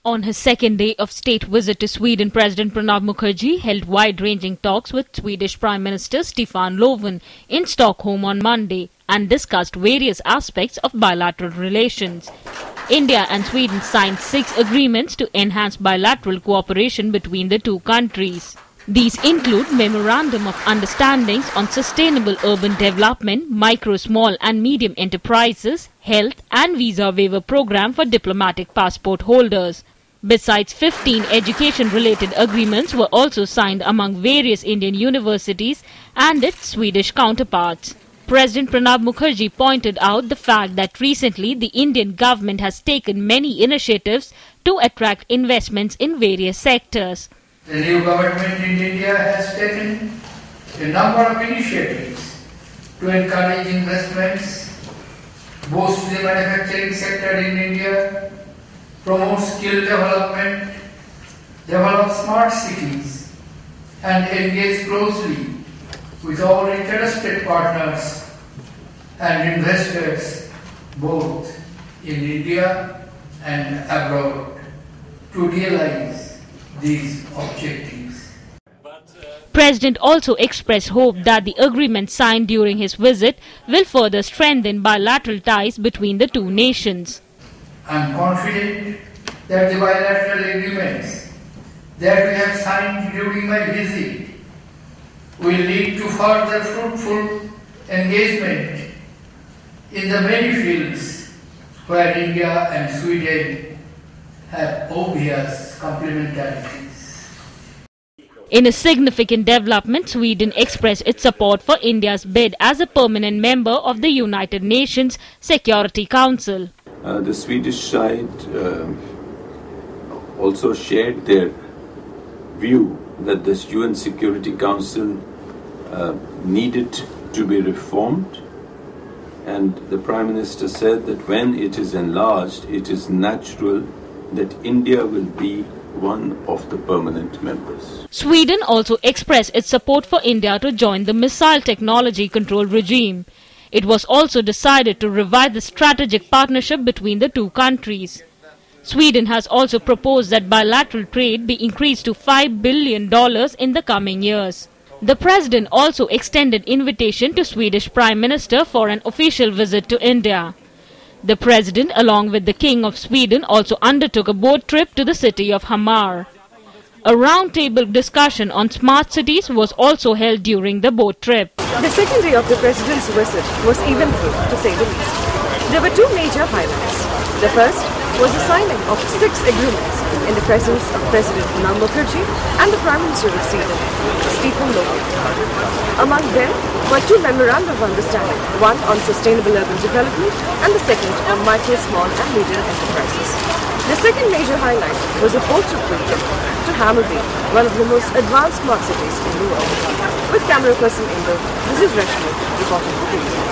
On his second day of state visit to Sweden, President Pranab Mukherjee held wide-ranging talks with Swedish Prime Minister Stefan Löfven in Stockholm on Monday and discussed various aspects of bilateral relations. India and Sweden signed 6 agreements to enhance bilateral cooperation between the two countries. These include Memorandum of Understandings on Sustainable Urban Development, Micro, Small and Medium Enterprises, Health and Visa Waiver Program for Diplomatic Passport Holders. Besides, 15 education-related agreements were also signed among various Indian universities and its Swedish counterparts. President Pranab Mukherjee pointed out the fact that recently the Indian government has taken many initiatives to attract investments in various sectors. The new government in India has taken a number of initiatives to encourage investments, boost the manufacturing sector in India, promote skill development, develop smart cities, and engage closely with all interested partners and investors both in India and abroad to realize these objectives. President also expressed hope that the agreement signed during his visit will further strengthen bilateral ties between the two nations. I am confident that the bilateral agreements that we have signed during my visit will lead to further fruitful engagement in the many fields where India and Sweden have obvious complementarities. In a significant development, Sweden expressed its support for India's bid as a permanent member of the United Nations Security Council. The Swedish side also shared their view that this UN Security Council needed to be reformed, and the Prime Minister said that when it is enlarged, it is natural that India will be one of the permanent members. Sweden also expressed its support for India to join the missile technology control regime. It was also decided to revive the strategic partnership between the two countries. Sweden has also proposed that bilateral trade be increased to $5 billion in the coming years. The President also extended invitation to Swedish Prime Minister for an official visit to India. The President, along with the King of Sweden, also undertook a boat trip to the city of Hamar. A roundtable discussion on smart cities was also held during the boat trip. The second day of the President's visit was eventful, to say the least. There were 2 major highlights. The first was the signing of 6 agreements in the presence of President Pranab Mukherjee and the Prime Minister of Sweden, Stefan Löfven. Among them were 2 memoranda of understanding, one on sustainable urban development and the second on micro, small and medium enterprises. The second major highlight was a boat trip to Hammarby, one of the most advanced smart cities in the world. With camera person Indo, this is Rashmi reporting for Bilateral.